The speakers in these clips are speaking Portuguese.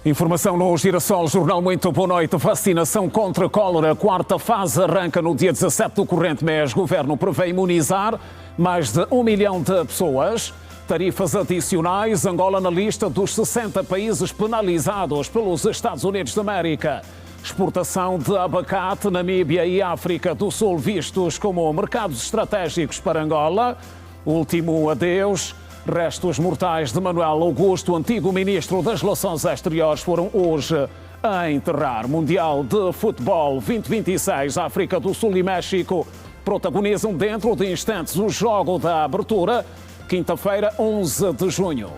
Informação no Girassol, Jornal Muito Boa Noite. Vacinação contra a cólera, quarta fase, arranca no dia 17 do corrente mês. Governo prevê imunizar mais de 1 milhão de pessoas. Tarifas adicionais, Angola na lista dos 60 países penalizados pelos Estados Unidos da América. Exportação de abacate, Namíbia e África do Sul vistos como mercados estratégicos para Angola. Último adeus. Restos mortais de Manuel Augusto, antigo ministro das Relações Exteriores, foram hoje a enterrar. Mundial de Futebol 2026, África do Sul e México protagonizam dentro de instantes o jogo da abertura, quinta-feira, 11 de junho.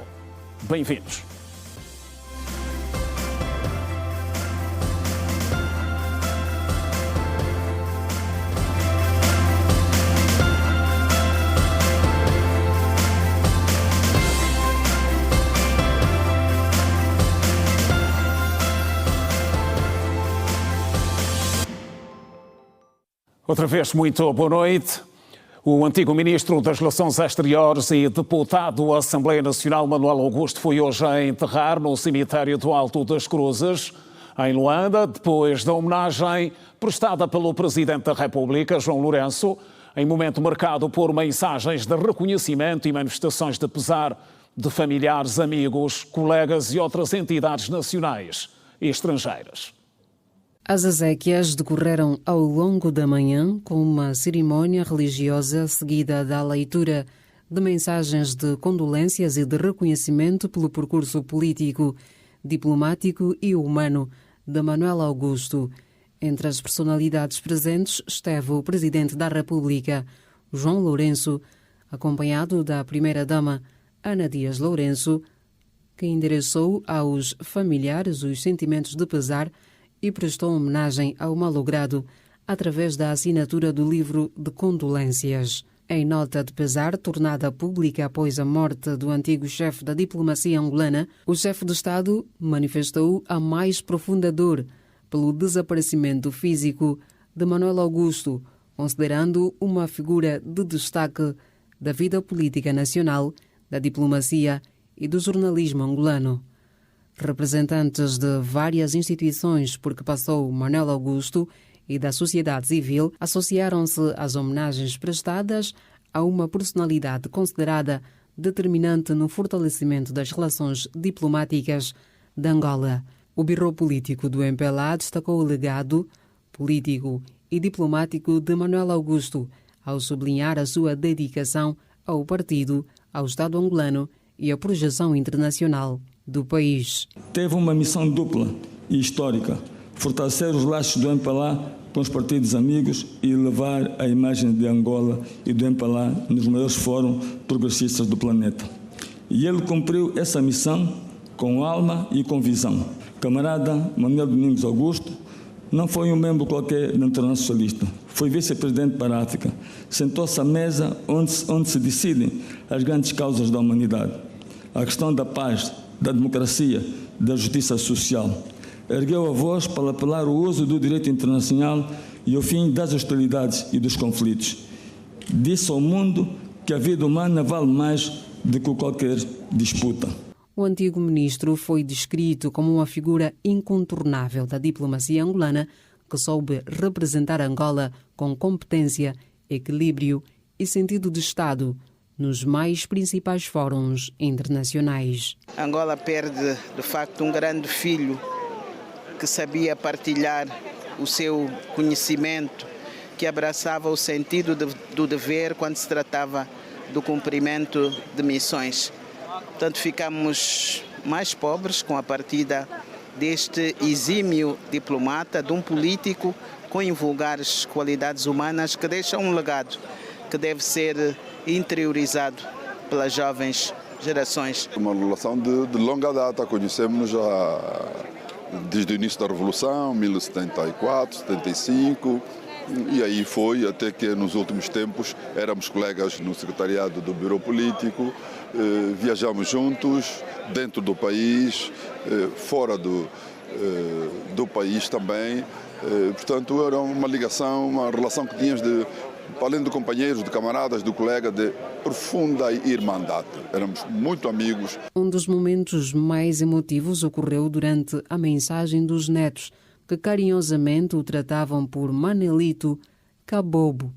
Bem-vindos. Outra vez, muito boa noite. O antigo ministro das Relações Exteriores e deputado da Assembleia Nacional, Manuel Augusto, foi hoje a enterrar no cemitério do Alto das Cruzes, em Luanda, depois da homenagem prestada pelo Presidente da República, João Lourenço, em momento marcado por mensagens de reconhecimento e manifestações de pesar de familiares, amigos, colegas e outras entidades nacionais e estrangeiras. As exéquias decorreram ao longo da manhã com uma cerimónia religiosa seguida da leitura de mensagens de condolências e de reconhecimento pelo percurso político, diplomático e humano de Manuel Augusto. Entre as personalidades presentes esteve o Presidente da República, João Lourenço, acompanhado da Primeira-Dama, Ana Dias Lourenço, que endereçou aos familiares os sentimentos de pesar e prestou homenagem ao malogrado através da assinatura do livro de condolências. Em nota de pesar tornada pública após a morte do antigo chefe da diplomacia angolana, o chefe de Estado manifestou a mais profunda dor pelo desaparecimento físico de Manuel Augusto, considerando uma figura de destaque da vida política nacional, da diplomacia e do jornalismo angolano. Representantes de várias instituições por que passou Manuel Augusto e da sociedade civil associaram-se às homenagens prestadas a uma personalidade considerada determinante no fortalecimento das relações diplomáticas de Angola. O Biro Político do MPLA destacou o legado político e diplomático de Manuel Augusto, ao sublinhar a sua dedicação ao partido, ao Estado angolano e à projeção internacional do país. Teve uma missão dupla e histórica: fortalecer os laços do MPLA com os partidos amigos e levar a imagem de Angola e do MPLA nos maiores fóruns progressistas do planeta. E ele cumpriu essa missão com alma e com visão. Camarada Manuel Domingos Augusto não foi um membro qualquer da Internacional Socialista. Foi vice-presidente para a África. Sentou-se à mesa onde se decidem as grandes causas da humanidade. A questão da paz, da democracia, da justiça social. Ergueu a voz para apelar ao uso do direito internacional e ao fim das hostilidades e dos conflitos. Disse ao mundo que a vida humana vale mais do que qualquer disputa. O antigo ministro foi descrito como uma figura incontornável da diplomacia angolana que soube representar Angola com competência, equilíbrio e sentido de Estado nos mais principais fóruns internacionais. Angola perde, de facto, um grande filho que sabia partilhar o seu conhecimento, que abraçava o sentido do dever quando se tratava do cumprimento de missões. Portanto, ficamos mais pobres com a partida deste exímio diplomata, de um político com invulgares qualidades humanas que deixa um legado que deve ser interiorizado pelas jovens gerações. Uma relação de longa data, conhecemos desde o início da Revolução, 1074, 75, e aí foi até que nos últimos tempos éramos colegas no secretariado do Biro Político, viajamos juntos, dentro do país, fora do país também, portanto era uma ligação, uma relação que tínhamos além de companheiros, de camaradas, de colega, de profunda irmandade. Éramos muito amigos. Um dos momentos mais emotivos ocorreu durante a mensagem dos netos, que carinhosamente o tratavam por Manelito Cabobo.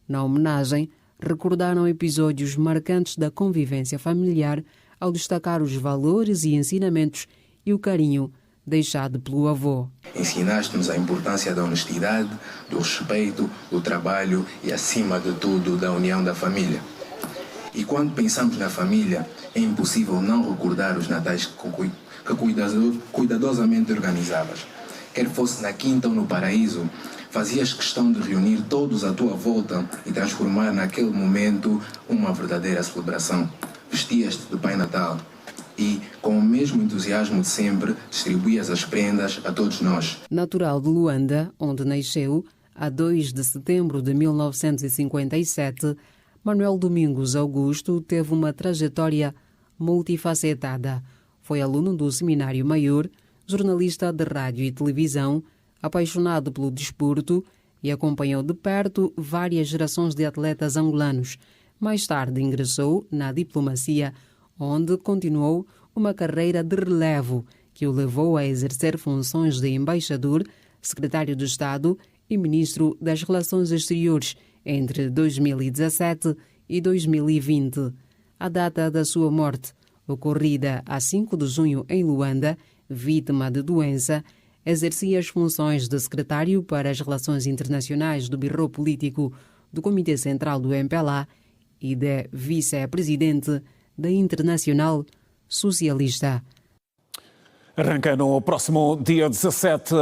Na homenagem, recordaram episódios marcantes da convivência familiar ao destacar os valores e ensinamentos e o carinho deixado pelo avô. Ensinaste-nos a importância da honestidade, do respeito, do trabalho e, acima de tudo, da união da família. E quando pensamos na família, é impossível não recordar os natais que cuidadosamente organizavas. Quer fosse na quinta ou no paraíso, fazias questão de reunir todos à tua volta e transformar naquele momento uma verdadeira celebração. Vestias-te de Pai Natal e, com o mesmo entusiasmo de sempre, distribuías as prendas a todos nós. Natural de Luanda, onde nasceu, a 2 de setembro de 1957, Manuel Domingos Augusto teve uma trajetória multifacetada. Foi aluno do Seminário Maior, jornalista de rádio e televisão, apaixonado pelo desporto e acompanhou de perto várias gerações de atletas angolanos. Mais tarde ingressou na diplomacia, onde continuou uma carreira de relevo que o levou a exercer funções de embaixador, secretário de Estado e ministro das Relações Exteriores entre 2017 e 2020. A data da sua morte, ocorrida a 5 de junho em Luanda, vítima de doença, exercia as funções de secretário para as Relações Internacionais do Birô Político do Comitê Central do MPLA e de vice-presidente da Internacional Socialista. Arranca no próximo dia 17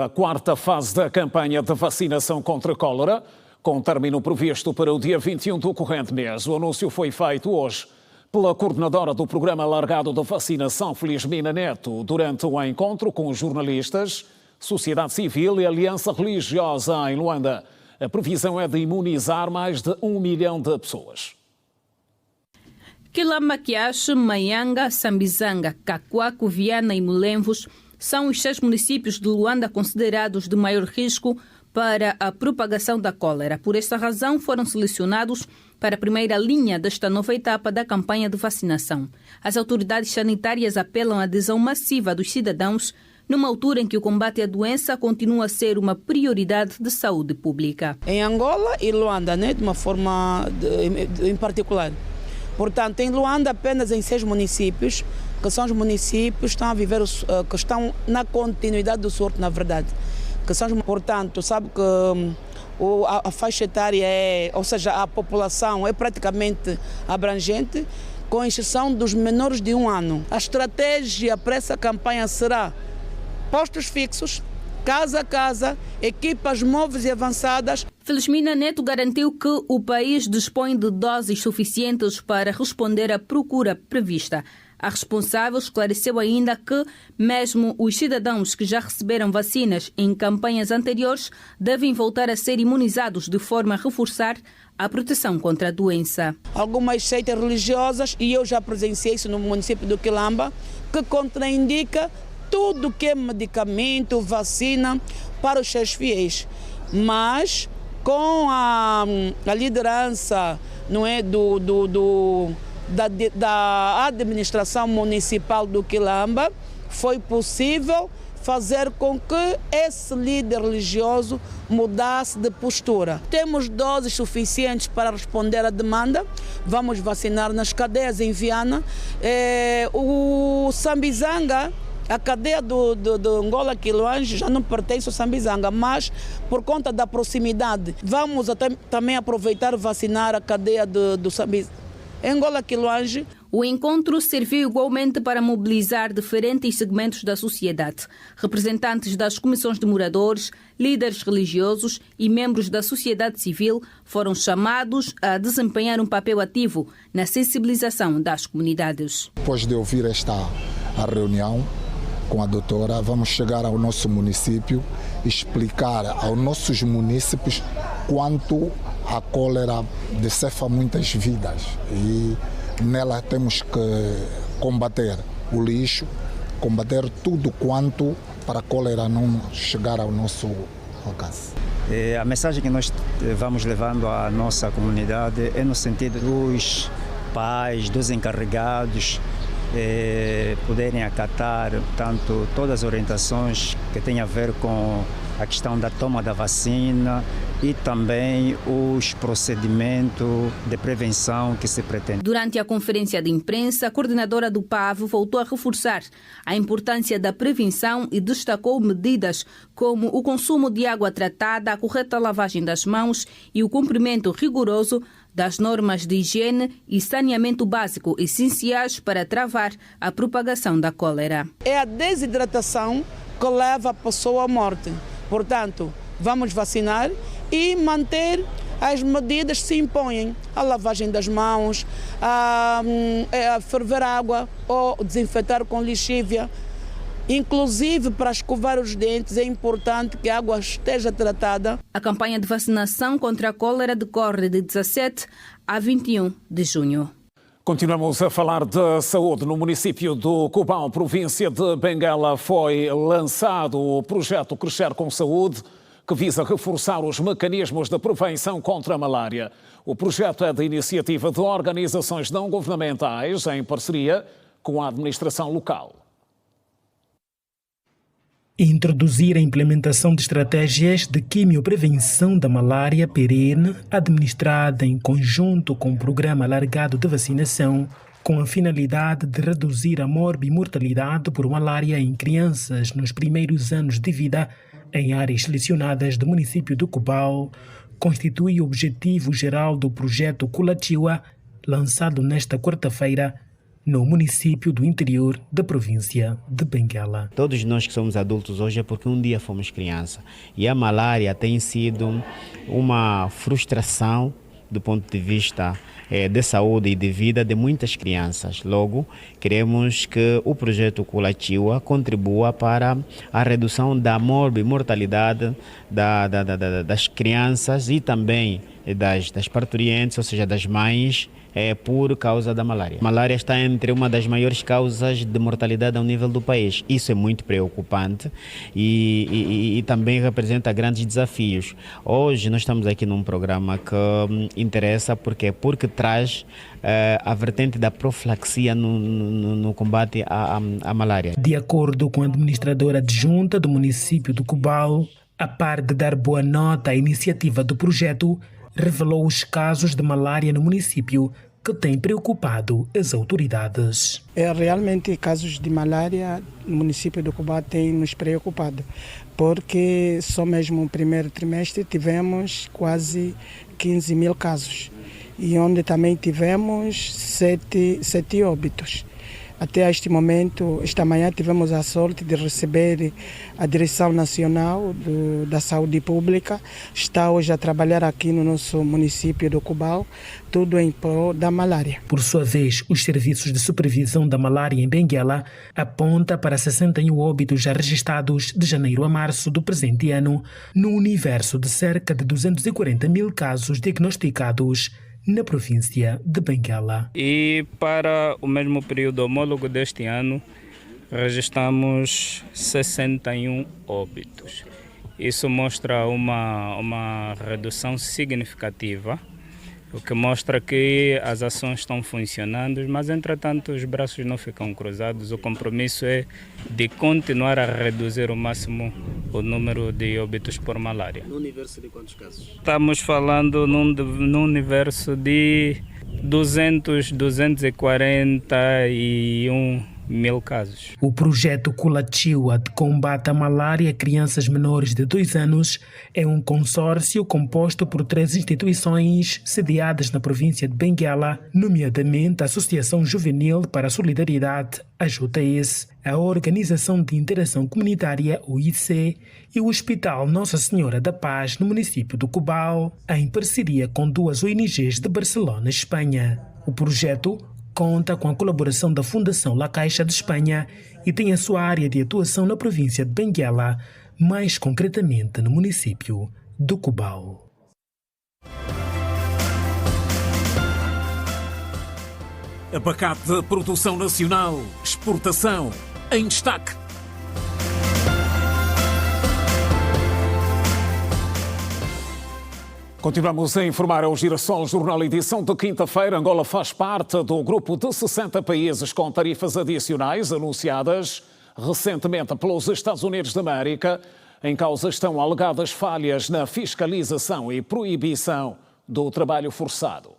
a quarta fase da campanha de vacinação contra a cólera, com término previsto para o dia 21 do corrente mês. O anúncio foi feito hoje pela coordenadora do Programa Alargado de Vacinação, Felizmina Neto, durante o encontro com jornalistas, sociedade civil e aliança religiosa em Luanda. A previsão é de imunizar mais de 1 milhão de pessoas. Quilamba, Quiache, Maianga, Sambizanga, Cacoaco, Viana e Mulemvos são os 6 municípios de Luanda considerados de maior risco para a propagação da cólera. Por esta razão, foram selecionados para a primeira linha desta nova etapa da campanha de vacinação. As autoridades sanitárias apelam à adesão massiva dos cidadãos numa altura em que o combate à doença continua a ser uma prioridade de saúde pública. Em Angola e Luanda, de uma forma em particular. Portanto, em Luanda, apenas em 6 municípios, que são os municípios que estão a viver, que estão na continuidade do surto, na verdade. Portanto, sabe que a faixa etária ou seja, a população é praticamente abrangente, com exceção dos menores de 1 ano. A estratégia para essa campanha será postos fixos, casa a casa, equipas móveis e avançadas. Felizmina Neto garantiu que o país dispõe de doses suficientes para responder à procura prevista. A responsável esclareceu ainda que, mesmo os cidadãos que já receberam vacinas em campanhas anteriores, devem voltar a ser imunizados de forma a reforçar a proteção contra a doença. Algumas seitas religiosas, e eu já presenciei isso no município do Quilamba, que contraindica tudo que é medicamento, vacina para os seus fiéis. Mas com a liderança, não é, da administração municipal do Quilamba, foi possível fazer com que esse líder religioso mudasse de postura. Temos doses suficientes para responder à demanda. Vamos vacinar nas cadeias em Viana. O Sambizanga, a cadeia do Angola Quiloange já não pertence ao Sambizanga, mas por conta da proximidade, vamos também aproveitar e vacinar a cadeia do Sambizanga. Angola Quiloange. O encontro serviu igualmente para mobilizar diferentes segmentos da sociedade. Representantes das comissões de moradores, líderes religiosos e membros da sociedade civil foram chamados a desempenhar um papel ativo na sensibilização das comunidades. Depois de ouvir a reunião com a doutora, vamos chegar ao nosso município e explicar aos nossos munícipes quanto a cólera decefa muitas vidas e nela temos que combater o lixo, combater tudo quanto para a cólera não chegar ao nosso alcance. A mensagem que nós vamos levando à nossa comunidade é no sentido dos pais, dos encarregados, poderem acatar tanto todas as orientações que têm a ver com a questão da toma da vacina e também os procedimentos de prevenção que se pretende. Durante a conferência de imprensa, a coordenadora do PAV voltou a reforçar a importância da prevenção e destacou medidas como o consumo de água tratada, a correta lavagem das mãos e o cumprimento rigoroso das normas de higiene e saneamento básico essenciais para travar a propagação da cólera. É a desidratação que leva a pessoa à morte. Portanto, vamos vacinar e manter as medidas que se impõem. A lavagem das mãos, a ferver água ou desinfetar com lixívia. Inclusive, para escovar os dentes, é importante que a água esteja tratada. A campanha de vacinação contra a cólera decorre de 17 a 21 de junho. Continuamos a falar de saúde. No município do Cubão, província de Benguela, foi lançado o projeto Crescer com Saúde, que visa reforçar os mecanismos de prevenção contra a malária. O projeto é de iniciativa de organizações não governamentais, em parceria com a administração local. Introduzir a implementação de estratégias de quimioprevenção da malária perene, administrada em conjunto com o Programa Alargado de Vacinação, com a finalidade de reduzir a morbimortalidade por malária em crianças nos primeiros anos de vida em áreas selecionadas do município do Cubão, constitui o objetivo geral do projeto Culatiwa, lançado nesta quarta-feira, no município do interior da província de Benguela. Todos nós que somos adultos hoje é porque um dia fomos criança. E a malária tem sido uma frustração do ponto de vista de saúde e de vida de muitas crianças. Logo, queremos que o projeto Culatiwa contribua para a redução da morbimortalidade das crianças e também das parturientes, ou seja, das mães, por causa da malária. A malária está entre uma das maiores causas de mortalidade ao nível do país. Isso é muito preocupante e também representa grandes desafios. Hoje nós estamos aqui num programa que interessa porque traz a vertente da profilaxia no combate à malária. De acordo com a administradora adjunta do município do Cubão, a par de dar boa nota à iniciativa do projeto, revelou os casos de malária no município que têm preocupado as autoridades. Realmente, casos de malária no município do Cubão têm nos preocupado, porque só mesmo no primeiro trimestre tivemos quase 15 mil casos, e onde também tivemos 7 óbitos. Até este momento, esta manhã, tivemos a sorte de receber a Direção Nacional da Saúde Pública. Está hoje a trabalhar aqui no nosso município do Cubão, tudo em prol da malária. Por sua vez, os serviços de supervisão da malária em Benguela aponta para 61 óbitos já registrados de janeiro a março do presente ano, no universo de cerca de 240 mil casos diagnosticados na província de Benguela. E para o mesmo período homólogo deste ano, registramos 61 óbitos. Isso mostra uma redução significativa, o que mostra que as ações estão funcionando, mas entretanto os braços não ficam cruzados. O compromisso é de continuar a reduzir ao máximo o número de óbitos por malária. No universo de quantos casos? Estamos falando num universo de 241 mil casos. O projeto Culatiwa de combate à malária a crianças menores de 2 anos é um consórcio composto por 3 instituições sediadas na província de Benguela, nomeadamente a Associação Juvenil para a Solidariedade, a JS, a Organização de Interação Comunitária, OIC, e o Hospital Nossa Senhora da Paz, no município do Cubão, em parceria com 2 ONGs de Barcelona, Espanha. O projeto conta com a colaboração da Fundação La Caixa de Espanha e tem a sua área de atuação na província de Benguela, mais concretamente no município do Cubão. Abacate de produção nacional, exportação em destaque. Continuamos a informar ao Girassol Jornal edição de quinta-feira. Angola faz parte do grupo de 60 países com tarifas adicionais anunciadas recentemente pelos Estados Unidos da América. Em causa estão alegadas falhas na fiscalização e proibição do trabalho forçado.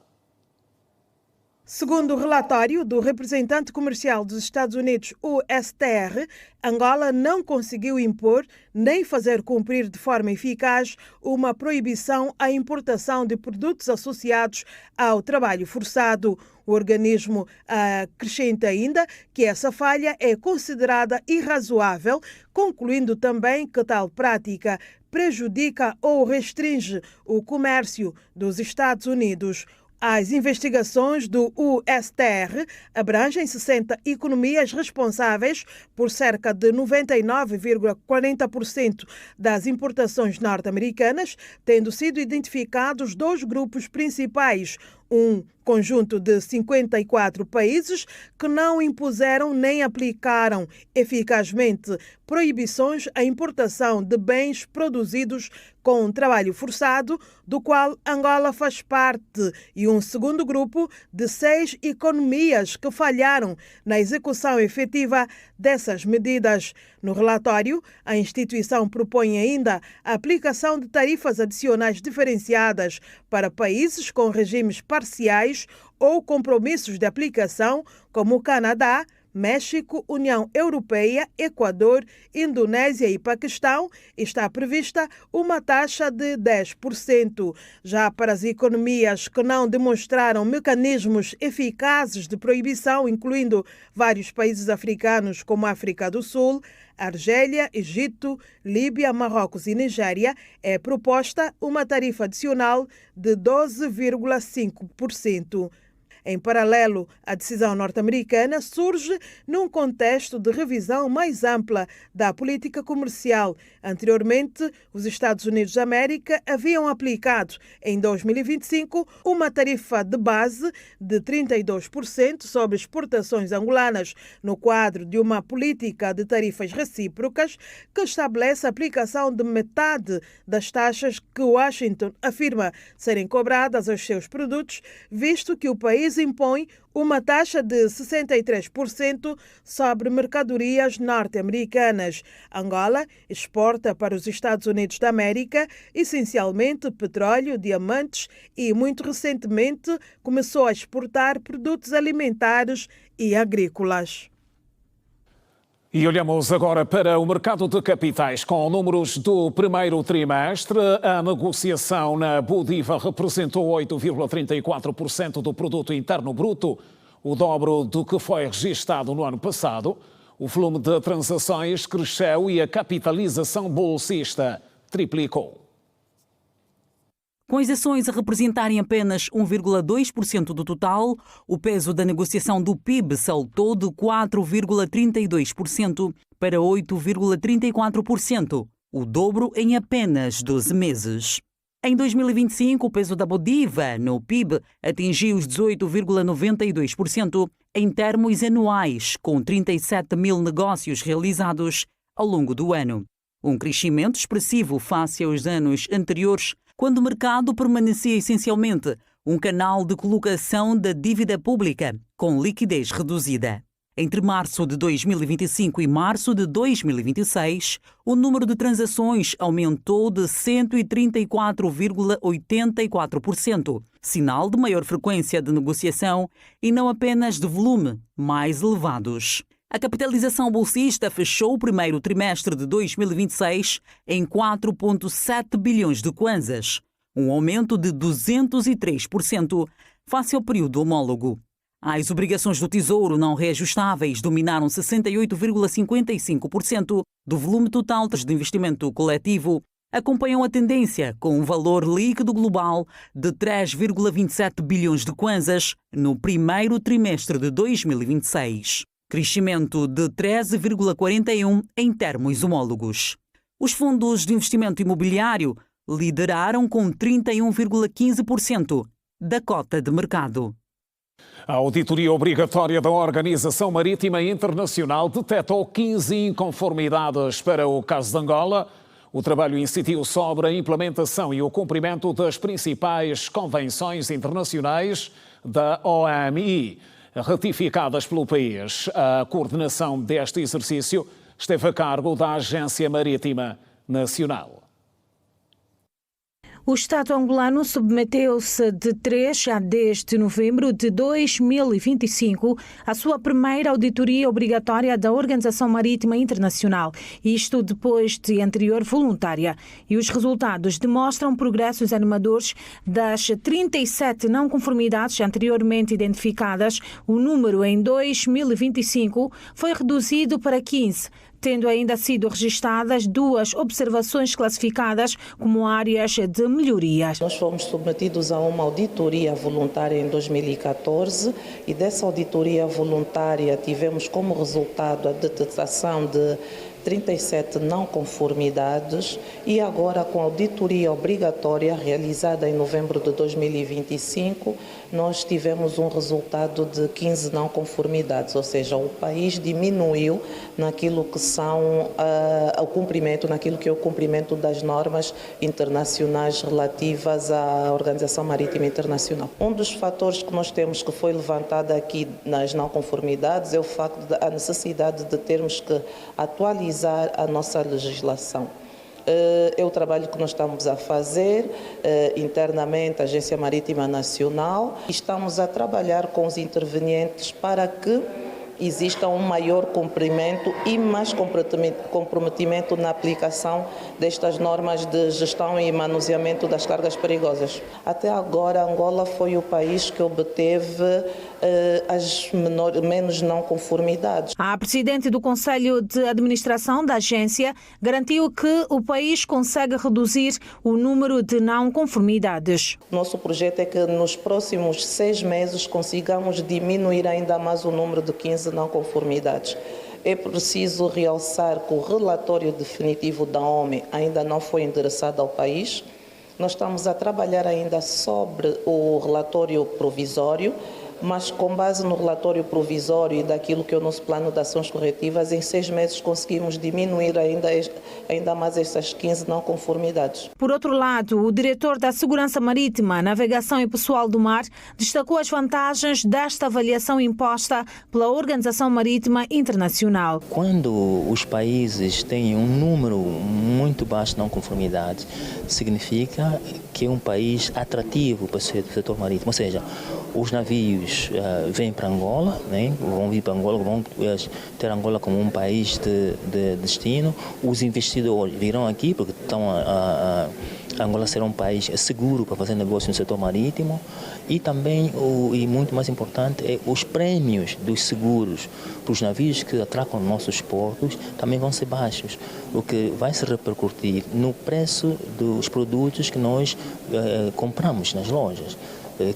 Segundo o relatório do representante comercial dos Estados Unidos, o STR, Angola não conseguiu impor nem fazer cumprir de forma eficaz uma proibição à importação de produtos associados ao trabalho forçado. O organismo acrescenta ainda que essa falha é considerada irrazoável, concluindo também que tal prática prejudica ou restringe o comércio dos Estados Unidos. As investigações do USTR abrangem 60 economias responsáveis por cerca de 99,40% das importações norte-americanas, tendo sido identificados 2 grupos principais. Um conjunto de 54 países que não impuseram nem aplicaram eficazmente proibições à importação de bens produzidos com trabalho forçado, do qual Angola faz parte, e um segundo grupo de 6 economias que falharam na execução efetiva dessas medidas. No relatório, a instituição propõe ainda a aplicação de tarifas adicionais diferenciadas para países com regimes parciais ou compromissos de aplicação, como o Canadá, México, União Europeia, Equador, Indonésia e Paquistão. Está prevista uma taxa de 10%. Já para as economias que não demonstraram mecanismos eficazes de proibição, incluindo vários países africanos como a África do Sul, Argélia, Egito, Líbia, Marrocos e Nigéria, é proposta uma tarifa adicional de 12,5%. Em paralelo, a decisão norte-americana surge num contexto de revisão mais ampla da política comercial. Anteriormente, os Estados Unidos da América haviam aplicado, em 2025, uma tarifa de base de 32% sobre exportações angolanas, no quadro de uma política de tarifas recíprocas que estabelece a aplicação de metade das taxas que Washington afirma serem cobradas aos seus produtos, visto que o país impõe uma taxa de 63% sobre mercadorias norte-americanas. Angola exporta para os Estados Unidos da América essencialmente petróleo, diamantes e, muito recentemente, começou a exportar produtos alimentares e agrícolas. E olhamos agora para o mercado de capitais. Com números do primeiro trimestre, a negociação na Bodiva representou 8,34% do produto interno bruto, o dobro do que foi registado no ano passado. O volume de transações cresceu e a capitalização bolsista triplicou. Com as ações a representarem apenas 1,2% do total, o peso da negociação do PIB saltou de 4,32% para 8,34%, o dobro em apenas 12 meses. Em 2025, o peso da Bodiva no PIB atingiu os 18,92% em termos anuais, com 37 mil negócios realizados ao longo do ano. Um crescimento expressivo face aos anos anteriores, quando o mercado permanecia essencialmente um canal de colocação da dívida pública, com liquidez reduzida. Entre março de 2025 e março de 2026, o número de transações aumentou de 134,84%, sinal de maior frequência de negociação e não apenas de volume mais elevados. A capitalização bolsista fechou o primeiro trimestre de 2026 em 4,7 bilhões de kwanzas, um aumento de 203% face ao período homólogo. As obrigações do Tesouro não reajustáveis dominaram 68,55% do volume total de investimento coletivo, acompanham a tendência com um valor líquido global de 3,27 bilhões de kwanzas no primeiro trimestre de 2026. Crescimento de 13,41% em termos homólogos. Os fundos de investimento imobiliário lideraram com 31,15% da cota de mercado. A auditoria obrigatória da Organização Marítima Internacional detectou 15 inconformidades para o caso de Angola. O trabalho incidiu sobre a implementação e o cumprimento das principais convenções internacionais da OMI, ratificadas pelo país. A coordenação deste exercício esteve a cargo da Agência Marítima Nacional. O Estado angolano submeteu-se de 3 a 10 de novembro de 2025 à sua primeira auditoria obrigatória da Organização Marítima Internacional, isto depois de anterior voluntária. E os resultados demonstram progressos animadores. Das 37 não conformidades anteriormente identificadas, o número em 2025 foi reduzido para 15, tendo ainda sido registradas 2 observações classificadas como áreas de melhorias. Nós fomos submetidos a uma auditoria voluntária em 2014 e dessa auditoria voluntária tivemos como resultado a detectação de 37 não conformidades e agora com a auditoria obrigatória realizada em novembro de 2025, nós tivemos um resultado de 15 não conformidades, ou seja, o país diminuiu naquilo que são o cumprimento, naquilo que é o cumprimento das normas internacionais relativas à Organização Marítima Internacional. Um dos fatores que nós temos que foi levantado aqui nas não conformidades é o facto da necessidade de termos que atualizar a nossa legislação. É o trabalho que nós estamos a fazer internamente, a Agência Marítima Nacional. Estamos a trabalhar com os intervenientes para que exista um maior cumprimento e mais comprometimento na aplicação destas normas de gestão e manuseamento das cargas perigosas. Até agora, Angola foi o país que obteve as menos não conformidades. A presidente do Conselho de Administração da agência garantiu que o país consegue reduzir o número de não conformidades. Nosso projeto é que nos próximos 6 meses consigamos diminuir ainda mais o número de 15 não conformidades. É preciso realçar que o relatório definitivo da OMI ainda não foi endereçado ao país. Nós estamos a trabalhar ainda sobre o relatório provisório, mas com base no relatório provisório e daquilo que é o nosso plano de ações corretivas, em 6 meses conseguimos diminuir ainda mais essas 15 não conformidades. Por outro lado, o diretor da Segurança Marítima, Navegação e Pessoal do Mar destacou as vantagens desta avaliação imposta pela Organização Marítima Internacional. Quando os países têm um número muito baixo de não conformidades, significa que é um país atrativo para o setor marítimo, ou seja, os navios vêm para Angola, né? Vão vir para Angola, vão ter Angola como um país de destino. Os investidores virão aqui porque Angola será um país seguro para fazer negócio no setor marítimo e também, e muito mais importante, os prêmios dos seguros para os navios que atracam nossos portos também vão ser baixos, o que vai se repercutir no preço dos produtos que nós compramos nas lojas.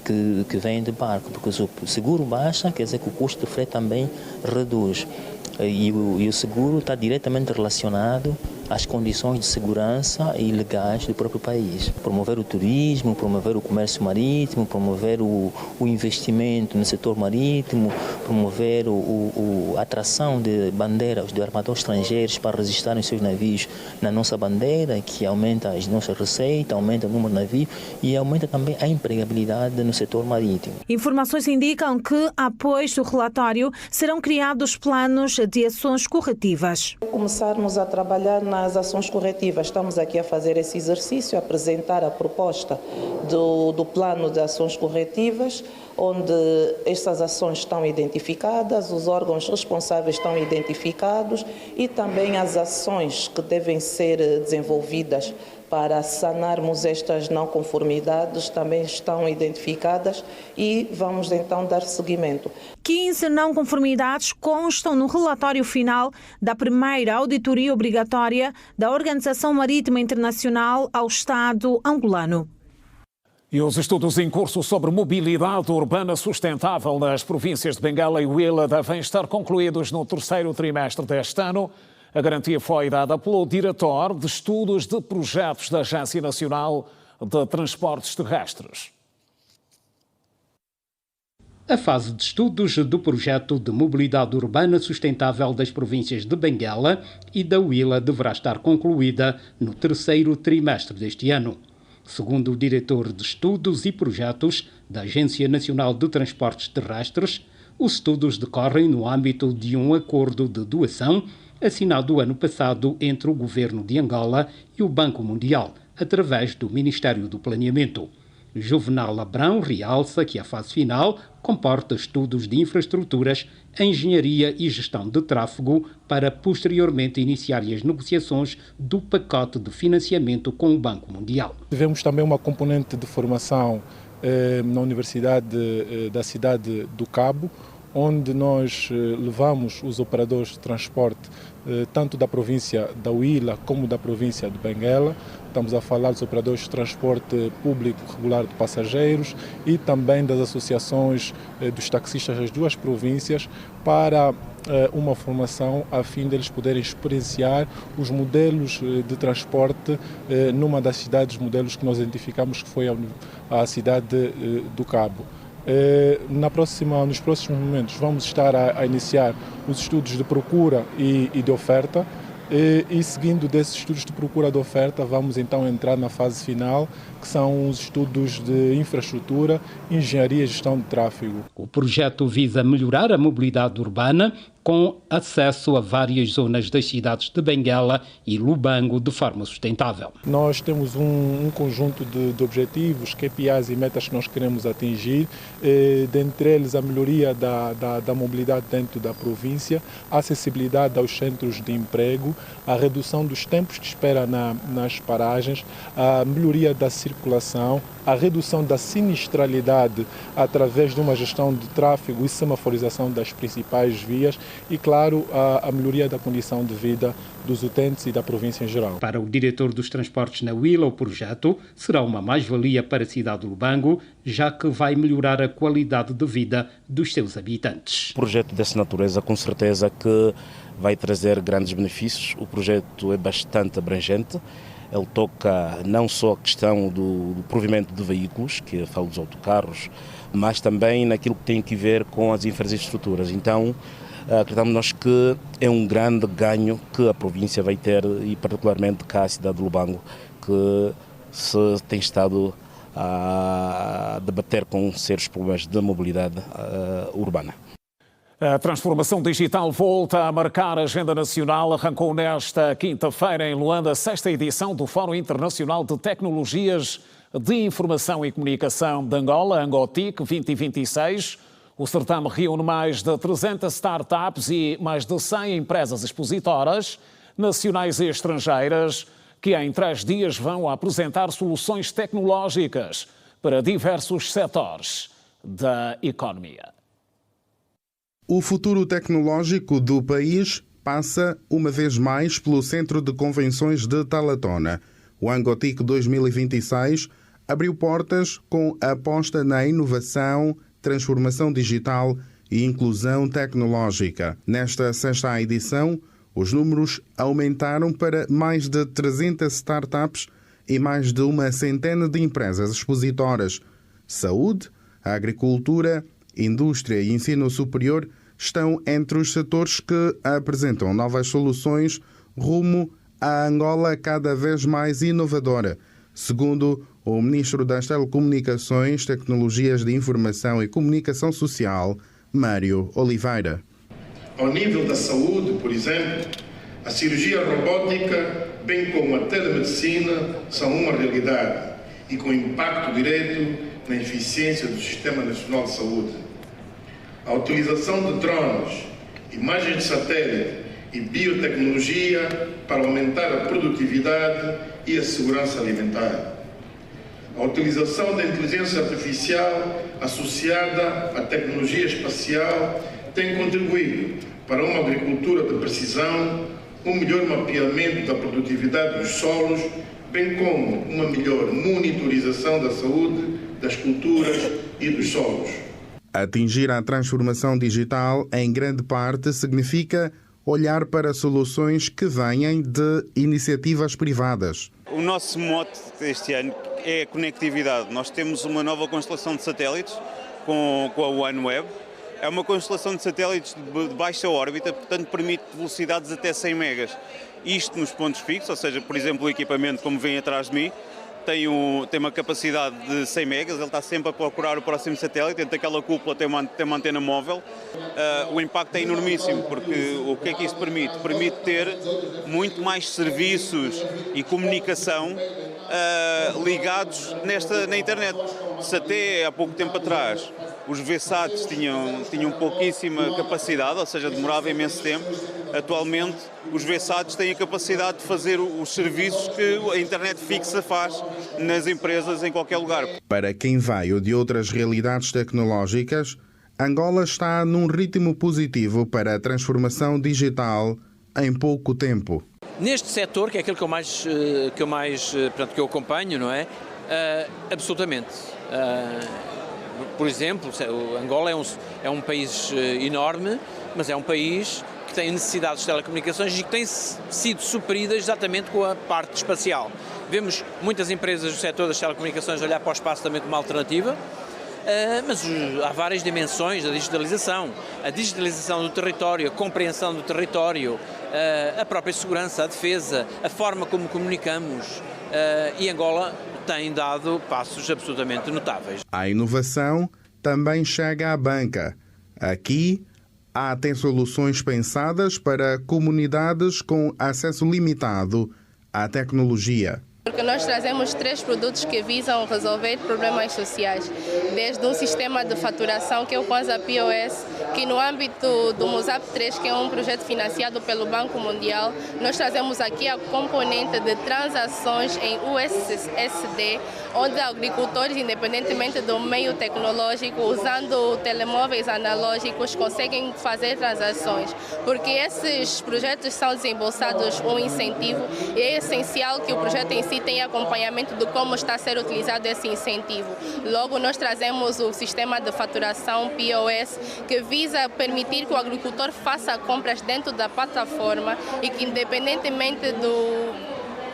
Que vêm de barco, porque o seguro baixa, quer dizer que o custo de frete também reduz. E o seguro está diretamente relacionado às condições de segurança e legais do próprio país. Promover o turismo, promover o comércio marítimo, promover o investimento no setor marítimo, promover a atração de bandeiras de armadores estrangeiros para registrarem seus navios na nossa bandeira, que aumenta as nossas receitas, aumenta o número de navios e aumenta também a empregabilidade no setor marítimo. Informações indicam que, após o relatório, serão criados planos de ações corretivas. Começarmos a trabalhar nas ações corretivas. Estamos aqui a fazer esse exercício, a apresentar a proposta do plano de ações corretivas, onde estas ações estão identificadas, os órgãos responsáveis estão identificados e também as ações que devem ser desenvolvidas para sanarmos estas não conformidades também estão identificadas e vamos então dar seguimento. 15 não conformidades constam no relatório final da primeira auditoria obrigatória da Organização Marítima Internacional ao Estado angolano. E os estudos em curso sobre mobilidade urbana sustentável nas províncias de Benguela e Huila devem estar concluídos no 3º trimestre deste ano. A garantia foi dada pelo diretor de Estudos de Projetos da Agência Nacional de Transportes Terrestres. A fase de estudos do projeto de mobilidade urbana sustentável das províncias de Benguela e da Huila deverá estar concluída no terceiro trimestre deste ano. Segundo o diretor de Estudos e Projetos da Agência Nacional de Transportes Terrestres, os estudos decorrem no âmbito de um acordo de doação assinado ano passado entre o governo de Angola e o Banco Mundial, através do Ministério do Planeamento. Juvenal Abrão realça que a fase final comporta estudos de infraestruturas, engenharia e gestão de tráfego para posteriormente iniciar as negociações do pacote de financiamento com o Banco Mundial. Tivemos também uma componente de formação na Universidade da cidade do Cabo, onde nós levamos os operadores de transporte tanto da província da Huila como da província de Benguela. Estamos a falar dos operadores de transporte público regular de passageiros e também das associações dos taxistas das duas províncias para uma formação a fim de eles poderem experienciar os modelos de transporte numa das cidades modelos que nós identificamos que foi a cidade do Cabo. Nos próximos momentos vamos estar a iniciar os estudos de procura e de oferta e seguindo desses estudos de procura e de oferta vamos então entrar na fase final, que são os estudos de infraestrutura, engenharia e gestão de tráfego. O projeto visa melhorar a mobilidade urbana com acesso a várias zonas das cidades de Benguela e Lubango de forma sustentável. Nós temos um conjunto de objetivos, KPIs e metas que nós queremos atingir, dentre eles a melhoria da mobilidade dentro da província, a acessibilidade aos centros de emprego, a redução dos tempos de espera nas paragens, a melhoria da circulação, a redução da sinistralidade através de uma gestão de tráfego e semaforização das principais vias e, claro, a melhoria da condição de vida dos utentes e da província em geral. Para o diretor dos transportes na Huila, o projeto será uma mais-valia para a cidade de Lubango, já que vai melhorar a qualidade de vida dos seus habitantes. Um projeto dessa natureza, com certeza que vai trazer grandes benefícios. O projeto é bastante abrangente. Ele toca não só a questão do provimento de veículos, que eu falo dos autocarros, mas também naquilo que tem que ver com as infraestruturas. Então, acreditamos nós que é um grande ganho que a província vai ter, e particularmente cá a cidade de Lubango, que se tem estado a debater com sérios problemas de mobilidade urbana. A transformação digital volta a marcar a agenda nacional. Arrancou nesta quinta-feira em Luanda a 6ª edição do Fórum Internacional de Tecnologias de Informação e Comunicação de Angola, Angotic 2026. O certame reúne mais de 300 startups e mais de 100 empresas expositoras, nacionais e estrangeiras, que em 3 dias vão apresentar soluções tecnológicas para diversos setores da economia. O futuro tecnológico do país passa, uma vez mais, pelo Centro de Convenções de Talatona. O Angotic 2026 abriu portas com a aposta na inovação, transformação digital e inclusão tecnológica. Nesta 6ª edição, os números aumentaram para mais de 300 startups e mais de uma centena de empresas expositoras. Saúde, agricultura, indústria e ensino superior estão entre os setores que apresentam novas soluções rumo à Angola cada vez mais inovadora, segundo o Ministro das Telecomunicações, Tecnologias de Informação e Comunicação Social, Mário Oliveira. Ao nível da saúde, por exemplo, a cirurgia robótica, bem como a telemedicina, são uma realidade e com impacto direto na eficiência do Sistema Nacional de Saúde. A utilização de drones, imagens de satélite e biotecnologia para aumentar a produtividade e a segurança alimentar. A utilização da inteligência artificial associada à tecnologia espacial tem contribuído para uma agricultura de precisão, um melhor mapeamento da produtividade dos solos, bem como uma melhor monitorização da saúde, das culturas e dos solos. Atingir a transformação digital, em grande parte, significa olhar para soluções que venham de iniciativas privadas. O nosso mote deste ano é a conectividade. Nós temos uma nova constelação de satélites com a OneWeb. É uma constelação de satélites de baixa órbita, portanto permite velocidades até 100 megas. Isto nos pontos fixos, ou seja, por exemplo, o equipamento, como vem atrás de mim, tem uma capacidade de 100 megas, ele está sempre a procurar o próximo satélite, dentro daquela cúpula tem uma antena móvel. O impacto é enormíssimo, porque o que é que isto permite? Permite ter muito mais serviços e comunicação ligados na internet. Se até há pouco tempo atrás os VSATs tinham pouquíssima capacidade, ou seja, demorava imenso tempo, atualmente os VSATs têm a capacidade de fazer os serviços que a internet fixa faz nas empresas em qualquer lugar. Para quem veio de outras realidades tecnológicas, Angola está num ritmo positivo para a transformação digital em pouco tempo. Neste setor, que é aquilo que eu acompanho, não é? Absolutamente. Por exemplo, Angola é um país enorme, mas é um país que tem necessidades de telecomunicações e que tem sido suprida exatamente com a parte espacial. Vemos muitas empresas do setor das telecomunicações olhar para o espaço também como alternativa, mas há várias dimensões da digitalização. A digitalização do território, a compreensão do território, a própria segurança, a defesa, a forma como comunicamos, e Angola tem dado passos absolutamente notáveis. A inovação também chega à banca. Aqui há até soluções pensadas para comunidades com acesso limitado à tecnologia. Porque nós trazemos 3 produtos que visam resolver problemas sociais, desde um sistema de faturação, que é o Kwanza POS, que no âmbito do MOSAP 3, que é um projeto financiado pelo Banco Mundial, nós trazemos aqui a componente de transações em USSD, onde agricultores, independentemente do meio tecnológico, usando telemóveis analógicos, conseguem fazer transações, porque esses projetos são desembolsados um incentivo e é essencial que o projeto em si tenha acompanhamento de como está a ser utilizado esse incentivo. Logo, nós trazemos o sistema de faturação POS, que visa permitir que o agricultor faça compras dentro da plataforma e que, independentemente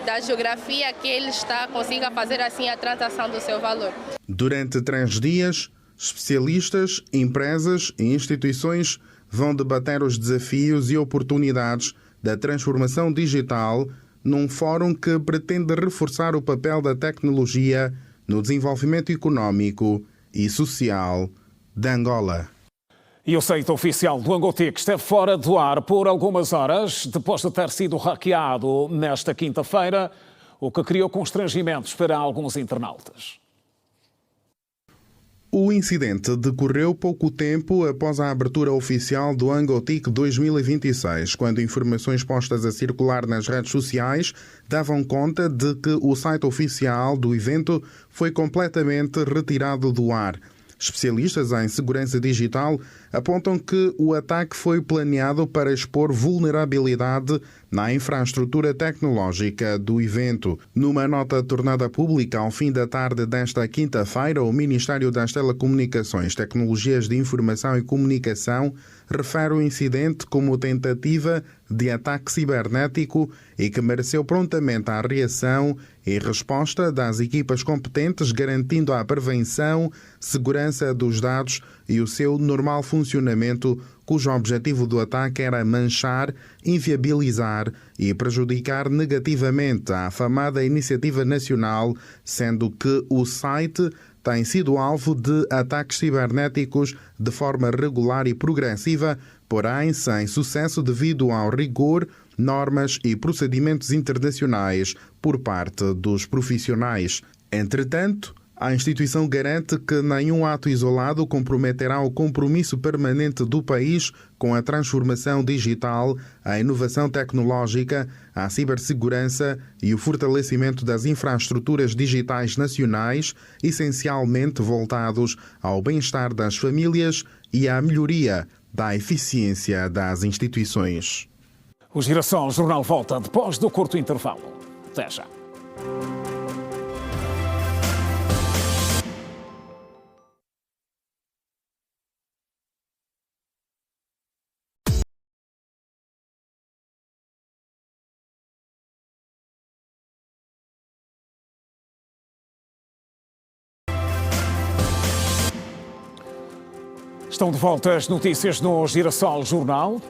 da geografia que ele está, consiga fazer assim a transação do seu valor. Durante 3 dias, especialistas, empresas e instituições vão debater os desafios e oportunidades da transformação digital num fórum que pretende reforçar o papel da tecnologia no desenvolvimento económico e social de Angola. E o site oficial do Angotic esteve fora do ar por algumas horas, depois de ter sido hackeado nesta quinta-feira, o que criou constrangimentos para alguns internautas. O incidente decorreu pouco tempo após a abertura oficial do Angotic 2026, quando informações postas a circular nas redes sociais davam conta de que o site oficial do evento foi completamente retirado do ar. Especialistas em segurança digital apontam que o ataque foi planeado para expor vulnerabilidade na infraestrutura tecnológica do evento. Numa nota tornada pública ao fim da tarde desta quinta-feira, o Ministério das Telecomunicações, Tecnologias de Informação e Comunicação refere o incidente como tentativa de ataque cibernético e que mereceu prontamente a reação e resposta das equipas competentes, garantindo a prevenção, segurança dos dados e o seu normal funcionamento, cujo objetivo do ataque era manchar, inviabilizar e prejudicar negativamente a afamada iniciativa nacional, sendo que o site tem sido alvo de ataques cibernéticos de forma regular e progressiva, porém sem sucesso devido ao rigor, normas e procedimentos internacionais por parte dos profissionais. Entretanto, a instituição garante que nenhum ato isolado comprometerá o compromisso permanente do país com a transformação digital, a inovação tecnológica, a cibersegurança e o fortalecimento das infraestruturas digitais nacionais, essencialmente voltados ao bem-estar das famílias e à melhoria da eficiência das instituições. O Girassol Jornal volta depois do curto intervalo. Até já. Estão de volta as notícias no Girassol Jornal.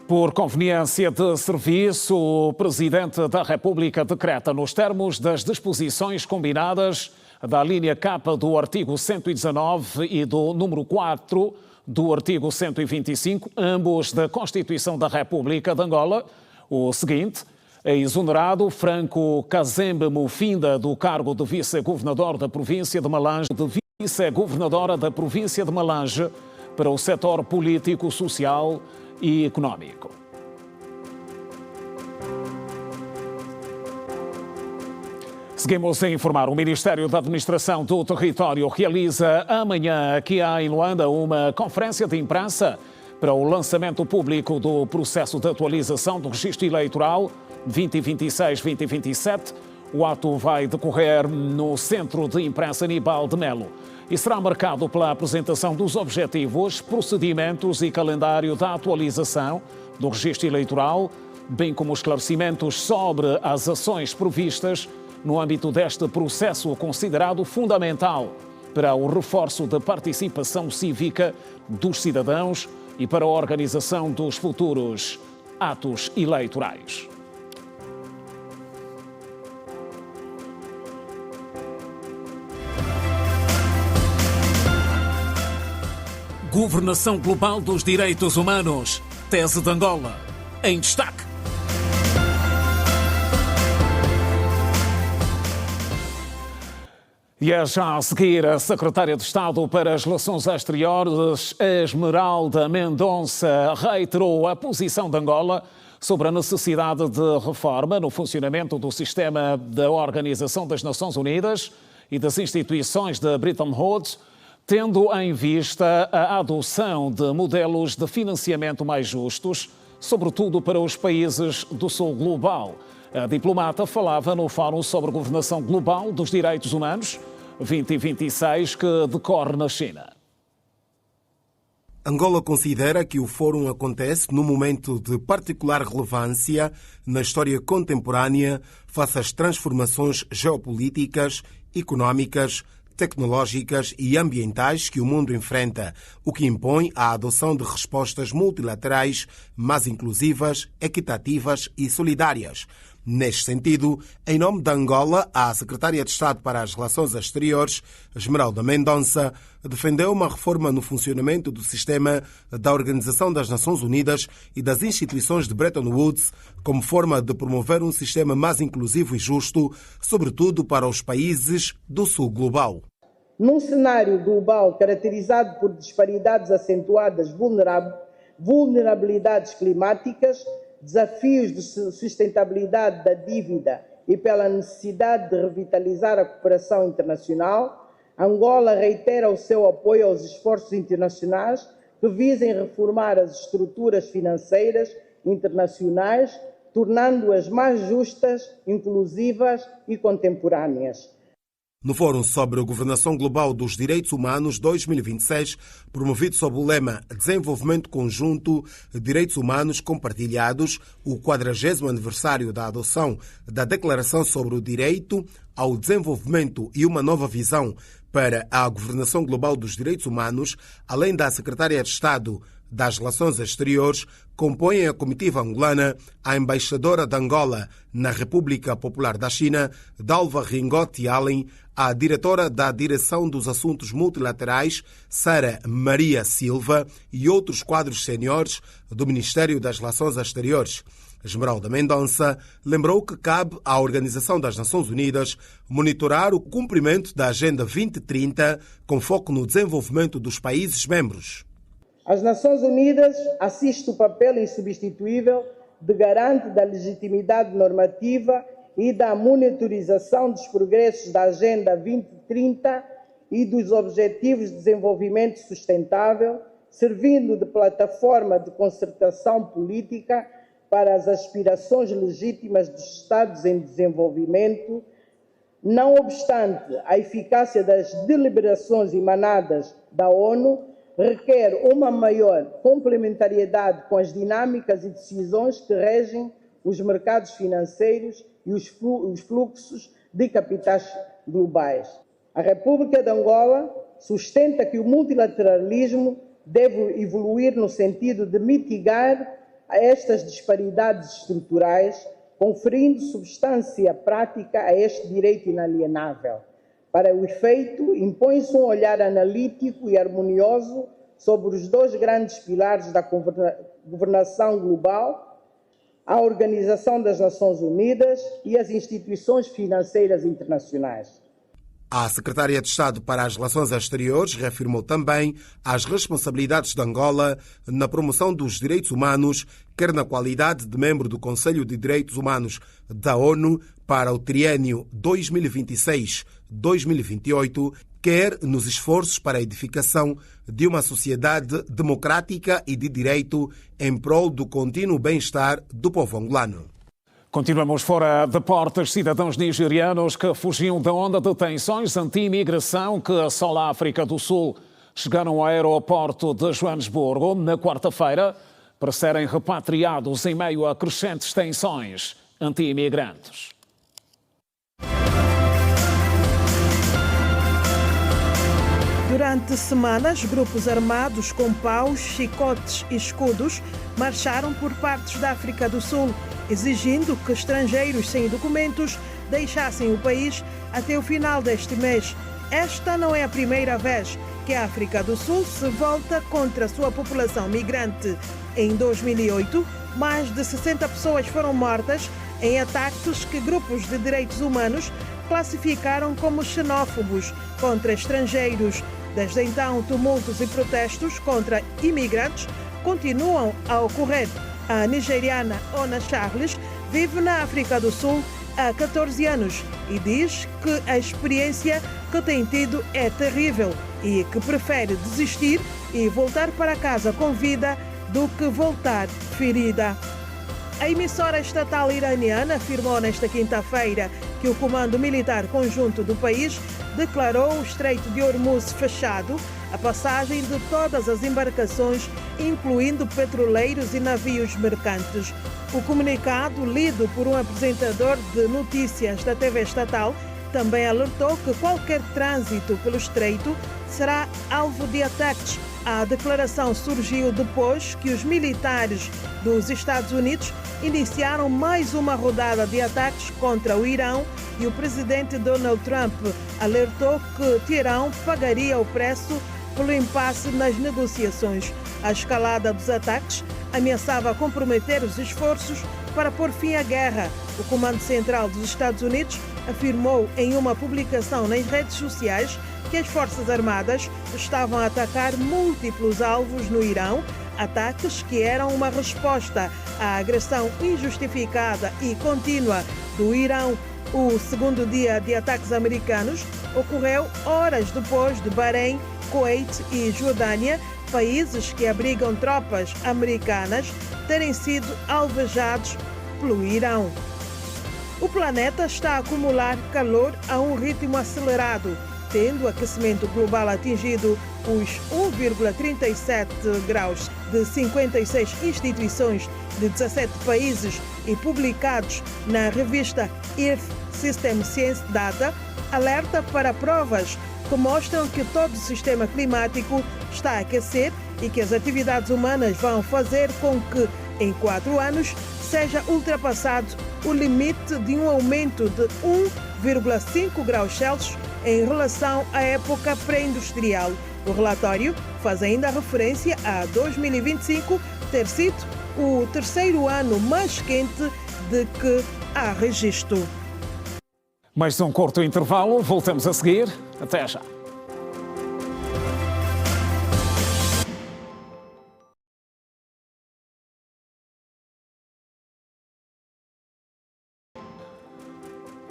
Por conveniência de serviço, o Presidente da República decreta, nos termos das disposições combinadas da linha K do artigo 119 e do número 4 do artigo 125, ambos da Constituição da República de Angola, o seguinte: é exonerado Franco Kazembe Mufinda do cargo de vice-governador da província de Malange, vice-governadora da província de Malange, para o setor político, social e económico. Seguimos a informar. O Ministério da Administração do Território realiza amanhã, aqui em Luanda, uma conferência de imprensa para o lançamento público do processo de atualização do registro eleitoral 2026-2027. O ato vai decorrer no Centro de Imprensa Aníbal de Melo e será marcado pela apresentação dos objetivos, procedimentos e calendário da atualização do registro eleitoral, bem como esclarecimentos sobre as ações previstas no âmbito deste processo considerado fundamental para o reforço da participação cívica dos cidadãos e para a organização dos futuros atos eleitorais. Governação Global dos Direitos Humanos, tese de Angola, em destaque. E é já a seguir a Secretária de Estado para as Relações Exteriores, Esmeralda Mendonça, reiterou a posição de Angola sobre a necessidade de reforma no funcionamento do sistema da Organização das Nações Unidas e das instituições de Bretton Woods, tendo em vista a adoção de modelos de financiamento mais justos, sobretudo para os países do Sul global. A diplomata falava no Fórum sobre Governação Global dos Direitos Humanos 2026, que decorre na China. Angola considera que o Fórum acontece num momento de particular relevância na história contemporânea face às transformações geopolíticas, económicas, tecnológicas e ambientais que o mundo enfrenta, o que impõe a adoção de respostas multilaterais mais inclusivas, equitativas e solidárias. Neste sentido, em nome de Angola, a Secretária de Estado para as Relações Exteriores, Esmeralda Mendonça, defendeu uma reforma no funcionamento do sistema da Organização das Nações Unidas e das instituições de Bretton Woods, como forma de promover um sistema mais inclusivo e justo, sobretudo para os países do Sul global. Num cenário global caracterizado por disparidades acentuadas, vulnerabilidades climáticas, desafios de sustentabilidade da dívida e pela necessidade de revitalizar a cooperação internacional, Angola reitera o seu apoio aos esforços internacionais que visem reformar as estruturas financeiras internacionais, tornando-as mais justas, inclusivas e contemporâneas. No Fórum sobre a Governação Global dos Direitos Humanos 2026, promovido sob o lema Desenvolvimento Conjunto, Direitos Humanos Compartilhados, o 40º aniversário da adoção da Declaração sobre o Direito ao Desenvolvimento e uma nova visão para a Governação Global dos Direitos Humanos, além da Secretária de Estado das Relações Exteriores, compõem a comitiva angolana a embaixadora de Angola na República Popular da China, Dalva Ringotti Allen, a diretora da Direção dos Assuntos Multilaterais, Sara Maria Silva, e outros quadros seniores do Ministério das Relações Exteriores. Esmeralda Mendonça lembrou que cabe à Organização das Nações Unidas monitorar o cumprimento da Agenda 2030 com foco no desenvolvimento dos países membros. As Nações Unidas assistem o papel insubstituível de garante da legitimidade normativa e da monitorização dos progressos da Agenda 2030 e dos Objetivos de Desenvolvimento Sustentável, servindo de plataforma de concertação política para as aspirações legítimas dos Estados em desenvolvimento. Não obstante, a eficácia das deliberações emanadas da ONU requer uma maior complementariedade com as dinâmicas e decisões que regem os mercados financeiros e os fluxos de capitais globais. A República de Angola sustenta que o multilateralismo deve evoluir no sentido de mitigar estas disparidades estruturais, conferindo substância prática a este direito inalienável. Para o efeito, impõe-se um olhar analítico e harmonioso sobre os dois grandes pilares da governação global, a Organização das Nações Unidas e as instituições financeiras internacionais. A secretária de Estado para as Relações Exteriores reafirmou também as responsabilidades de Angola na promoção dos direitos humanos, quer na qualidade de membro do Conselho de Direitos Humanos da ONU para o triênio 2026-2028, quer nos esforços para a edificação de uma sociedade democrática e de direito em prol do contínuo bem-estar do povo angolano. Continuamos fora de portas. Cidadãos nigerianos que fugiam da onda de tensões anti-imigração que assola a África do Sul chegaram ao aeroporto de Joanesburgo na quarta-feira para serem repatriados em meio a crescentes tensões anti-imigrantes. Durante semanas, grupos armados com paus, chicotes e escudos marcharam por partes da África do Sul, exigindo que estrangeiros sem documentos deixassem o país até o final deste mês. Esta não é a primeira vez que a África do Sul se volta contra a sua população migrante. Em 2008, mais de 60 pessoas foram mortas em ataques que grupos de direitos humanos classificaram como xenófobos contra estrangeiros. Desde então, tumultos e protestos contra imigrantes continuam a ocorrer. A nigeriana Ona Charles vive na África do Sul há 14 anos e diz que a experiência que tem tido é terrível e que prefere desistir e voltar para casa com vida do que voltar ferida. A emissora estatal iraniana afirmou nesta quinta-feira que o Comando Militar Conjunto do país declarou o Estreito de Hormuz fechado à passagem de todas as embarcações, incluindo petroleiros e navios mercantes. O comunicado, lido por um apresentador de notícias da TV estatal, também alertou que qualquer trânsito pelo Estreito será alvo de ataques. A declaração surgiu depois que os militares dos Estados Unidos iniciaram mais uma rodada de ataques contra o Irão e o presidente Donald Trump alertou que Teherão pagaria o preço pelo impasse nas negociações. A escalada dos ataques ameaçava comprometer os esforços para pôr fim à guerra. O Comando Central dos Estados Unidos afirmou em uma publicação nas redes sociais que as Forças Armadas estavam a atacar múltiplos alvos no Irão, ataques que eram uma resposta à agressão injustificada e contínua do Irão. O segundo dia de ataques americanos ocorreu horas depois de Bahrein, Kuwait e Jordânia, países que abrigam tropas americanas, terem sido alvejados pelo Irão. O planeta está a acumular calor a um ritmo acelerado, tendo o aquecimento global atingido os 1,37 graus de 56 instituições de 17 países e publicados na revista Earth System Science Data, alerta para provas que mostram que todo o sistema climático está a aquecer e que as atividades humanas vão fazer com que, em 4 anos, seja ultrapassado o limite de um aumento de 1,5 graus Celsius em relação à época pré-industrial. O relatório faz ainda referência a 2025 ter sido o terceiro ano mais quente de que há registro. Mais um curto intervalo, voltamos a seguir. Até já.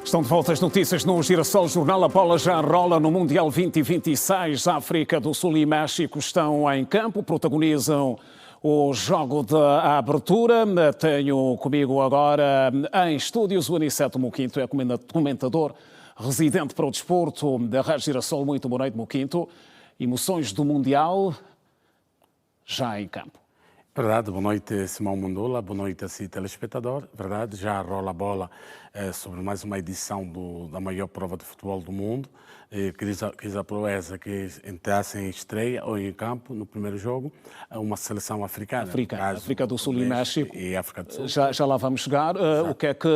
Estão de volta as notícias no Girassol Jornal. A bola já rola no Mundial 2026. A África do Sul e México estão em campo, protagonizam o jogo de abertura. Tenho comigo agora em estúdios o Aniceto Moquinto, é comentador residente para o desporto da Rádio Girassol. Muito boa noite, Moquinto. Emoções do Mundial já em campo. Verdade, boa noite Simão Mundula, boa noite a si telespectador. Verdade, já rola a bola sobre mais uma edição da maior prova de futebol do mundo. Quis a proeza que entrasse em estreia ou em campo no primeiro jogo uma seleção africana. África do Sul e México. E África do Sul. Já lá vamos chegar.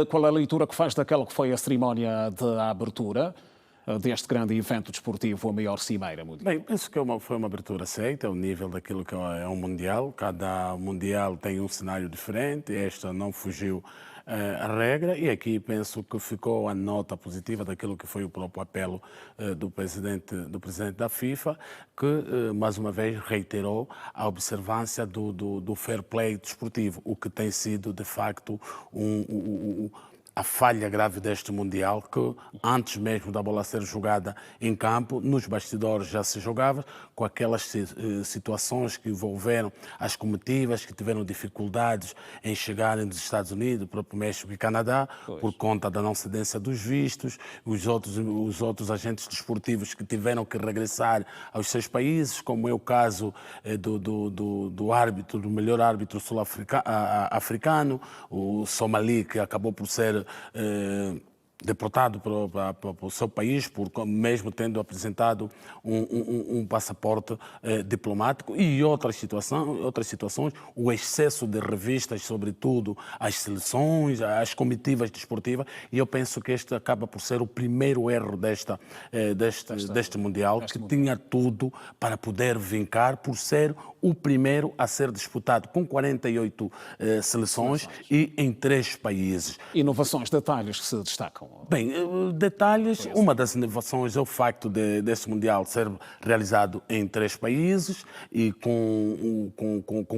Qual é a leitura que faz daquela que foi a cerimónia de abertura deste grande evento desportivo, a maior cimeira mundial? Bem, penso que foi uma abertura aceita, ao nível daquilo que é um Mundial. Cada Mundial tem um cenário diferente, esta não fugiu a regra, e aqui penso que ficou a nota positiva daquilo que foi o próprio apelo do presidente da FIFA, que mais uma vez reiterou a observância do fair play desportivo, o que tem sido de facto a falha grave deste Mundial, que antes mesmo da bola ser jogada em campo, nos bastidores já se jogava, com aquelas situações que envolveram as comitivas que tiveram dificuldades em chegarem dos Estados Unidos, próprio México e Canadá, por conta da não cedência dos vistos, os outros agentes desportivos que tiveram que regressar aos seus países, como é o caso do árbitro, do melhor árbitro sul-africano, o Somali, que acabou por ser deportado para o seu país, mesmo tendo apresentado um passaporte diplomático, e outras situações, o excesso de revistas, sobretudo as seleções, as comitivas desportivas, e eu penso que este acaba por ser o primeiro erro deste Mundial, que tinha tudo para poder vincar, por ser o primeiro a ser disputado com 48 seleções e em 3 países. Inovações, detalhes que se destacam? Bem, detalhes, uma das inovações é o facto deste Mundial ser realizado em 3 países e com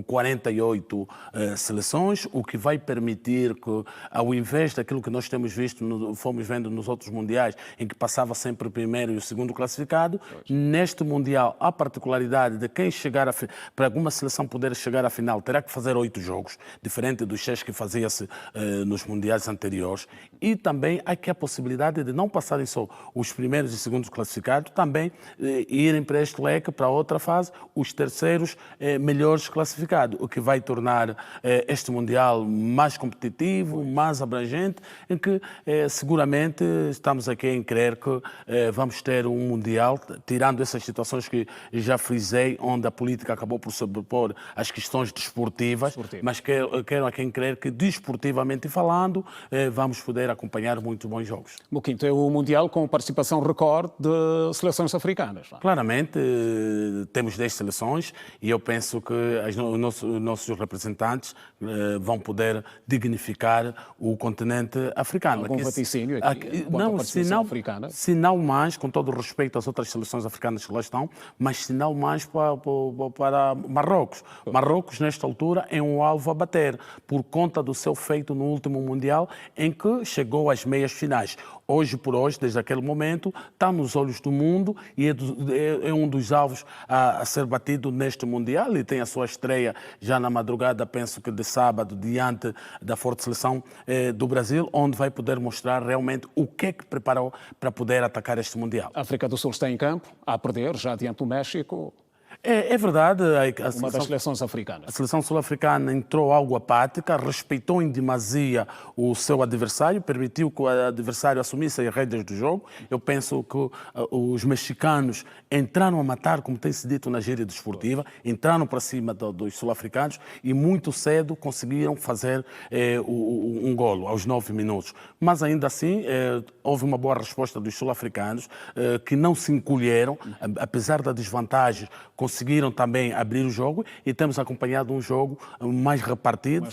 48 seleções, o que vai permitir que, ao invés daquilo que nós temos visto, fomos vendo nos outros Mundiais, em que passava sempre o primeiro e o segundo classificado, neste Mundial, a particularidade de quem chegar para alguma seleção poder chegar à final, terá que fazer 8 jogos, diferente dos 6 que fazia-se nos Mundiais anteriores, e também aqui a possibilidade de não passarem só os primeiros e segundos classificados, também irem para este leque, para outra fase, os terceiros melhores classificados, o que vai tornar este Mundial mais competitivo, mais abrangente, em que seguramente estamos aqui em crer que vamos ter um Mundial, tirando essas situações que já frisei, onde a política acabou por sobrepor as questões desportivas, mas quero aqui em crer que, desportivamente falando, vamos poder acompanhar muito bons jogos. Moquinto, é o Mundial com participação recorde de seleções africanas. Claramente, temos 10 seleções e eu penso que os nossos representantes vão poder dignificar o continente africano. Algum vaticínio aqui? Não, se não mais, com todo o respeito às outras seleções africanas que lá estão, mas se não mais para Marrocos. Marrocos, nesta altura, é um alvo a bater, por conta do seu feito no último Mundial, em que chegou às meias finais. Hoje por hoje, desde aquele momento, está nos olhos do mundo e é um dos alvos a ser batido neste Mundial, e tem a sua estreia já na madrugada, penso que de sábado, diante da forte seleção do Brasil, onde vai poder mostrar realmente o que é que preparou para poder atacar este Mundial. A África do Sul está em campo, a perder, já diante do México. É verdade. Uma das seleções africanas. A seleção sul-africana entrou algo apática, respeitou em demasia o seu adversário, permitiu que o adversário assumisse as rédeas do jogo. Eu penso que os mexicanos entraram a matar, como tem se dito na gíria desportiva, entraram para cima dos sul-africanos e muito cedo conseguiram fazer um golo aos 9 minutos. Mas ainda assim, houve uma boa resposta dos sul-africanos, que não se encolheram, apesar da desvantagem, conseguiram também abrir o jogo, e temos acompanhado um jogo mais repartido.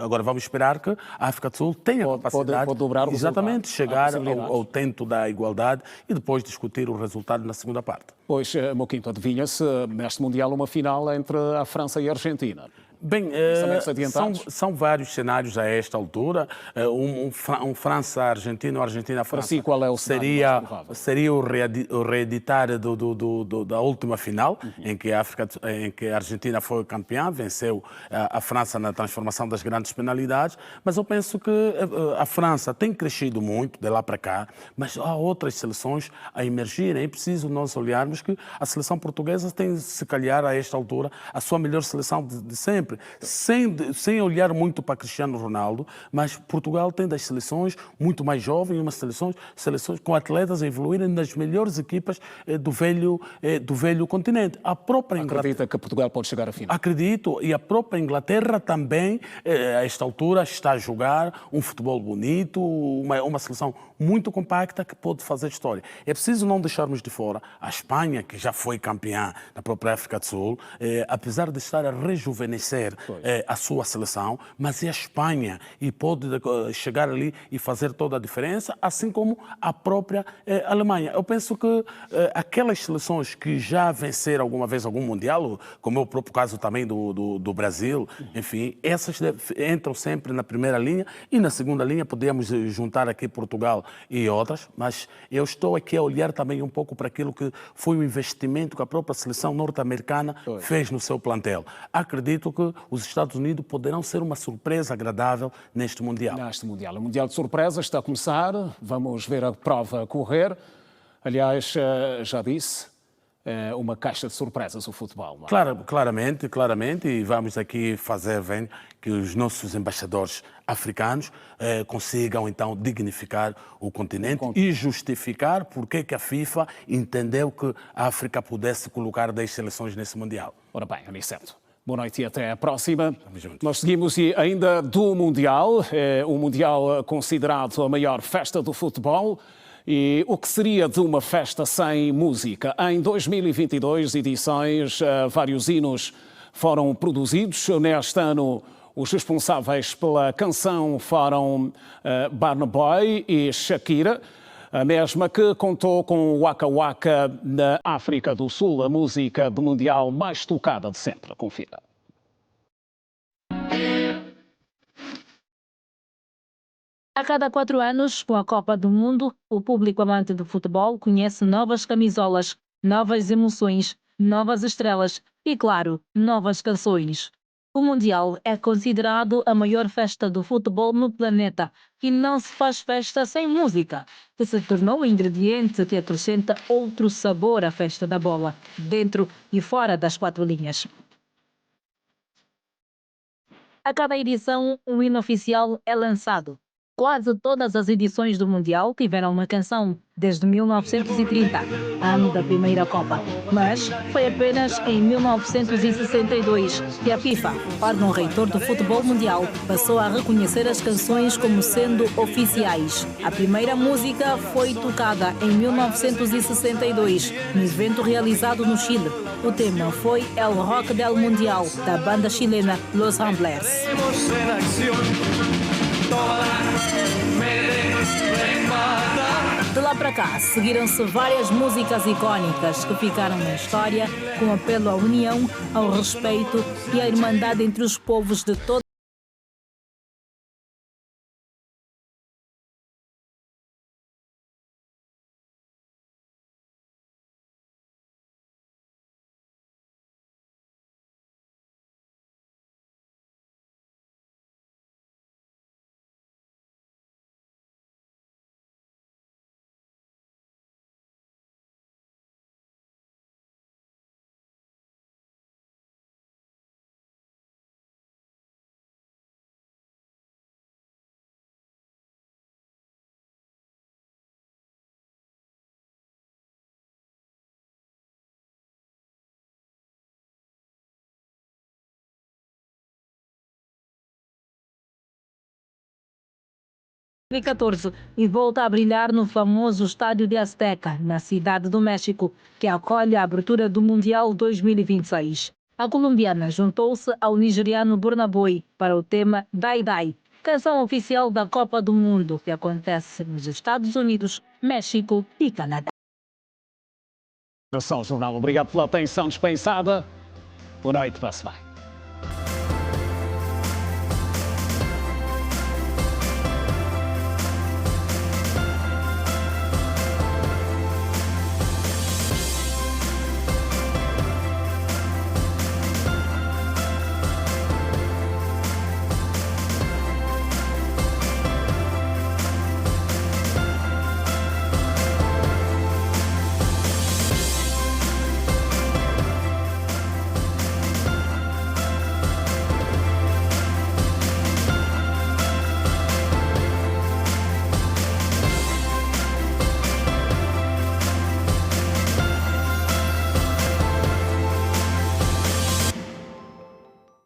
Agora vamos esperar que a África do Sul tenha a capacidade pode dobrar o exatamente chegar ao tento da igualdade e depois discutir o resultado na segunda parte. Pois, Moquinto, adivinha-se neste Mundial uma final entre a França e a Argentina. Bem, são vários cenários a esta altura. Um França-Argentina ou Argentina-França. Para si, qual é o cenário mais provável? Seria o reeditar da última final, em que a Argentina foi campeã, venceu a França na transformação das grandes penalidades. Mas eu penso que a França tem crescido muito de lá para cá, mas há outras seleções a emergirem. É preciso nós olharmos que a seleção portuguesa tem, se calhar, a esta altura, a sua melhor seleção de sempre. sempre, sem olhar muito para Cristiano Ronaldo, mas Portugal tem das seleções muito mais jovens, umas seleções com atletas a evoluírem nas melhores equipas do velho continente. A própria Inglaterra... Acredita que Portugal pode chegar à final? Acredito, e a própria Inglaterra também, a esta altura, está a jogar um futebol bonito, uma seleção muito compacta que pode fazer história. É preciso não deixarmos de fora a Espanha, que já foi campeã na própria África do Sul, apesar de estar a rejuvenescer a sua seleção, mas é a Espanha e pode chegar ali e fazer toda a diferença, assim como a própria Alemanha. Eu penso que aquelas seleções que já venceram alguma vez algum Mundial, como é o próprio caso também do Brasil, enfim, essas entram sempre na primeira linha e na segunda linha podemos juntar aqui Portugal e outras, mas eu estou aqui a olhar também um pouco para aquilo que foi o investimento que a própria seleção norte-americana fez no seu plantel. Acredito que os Estados Unidos poderão ser uma surpresa agradável neste Mundial. O Mundial de Surpresa está a começar, vamos ver a prova correr. Aliás, já disse, uma caixa de surpresas o futebol. Não é? Claramente, e vamos aqui fazer ver que os nossos embaixadores africanos consigam então dignificar o continente e justificar porque que a FIFA entendeu que a África pudesse colocar 10 seleções nesse Mundial. Ora bem, Aniceto, boa noite e até a próxima. Nós seguimos ainda do Mundial, o Mundial considerado a maior festa do futebol. E o que seria de uma festa sem música? Em 2022 edições, vários hinos foram produzidos. Neste ano, os responsáveis pela canção foram Burna Boy e Shakira, a mesma que contou com o Waka Waka na África do Sul, a música do Mundial mais tocada de sempre. Confira. A cada 4 anos, com a Copa do Mundo, o público amante do futebol conhece novas camisolas, novas emoções, novas estrelas e, claro, novas canções. O Mundial é considerado a maior festa do futebol no planeta e não se faz festa sem música, que se tornou um ingrediente que acrescenta outro sabor à festa da bola, dentro e fora das 4 linhas. A cada edição, um hino oficial é lançado. Quase todas as edições do Mundial tiveram uma canção, desde 1930, ano da primeira Copa. Mas foi apenas em 1962 que a FIFA, órgão reitor do futebol mundial, passou a reconhecer as canções como sendo oficiais. A primeira música foi tocada em 1962, no evento realizado no Chile. O tema foi El Rock del Mundial, da banda chilena Los Ramblers. De lá para cá, seguiram-se várias músicas icónicas que ficaram na história, com apelo à união, ao respeito e à irmandade entre os povos de todo em 2014 e volta a brilhar no famoso Estádio de Azteca, na cidade do México, que acolhe a abertura do Mundial 2026. A colombiana juntou-se ao nigeriano Burna Boy para o tema Dai Dai, canção oficial da Copa do Mundo, que acontece nos Estados Unidos, México e Canadá. Jornal, obrigado pela atenção dispensada. Boa noite, passe bem.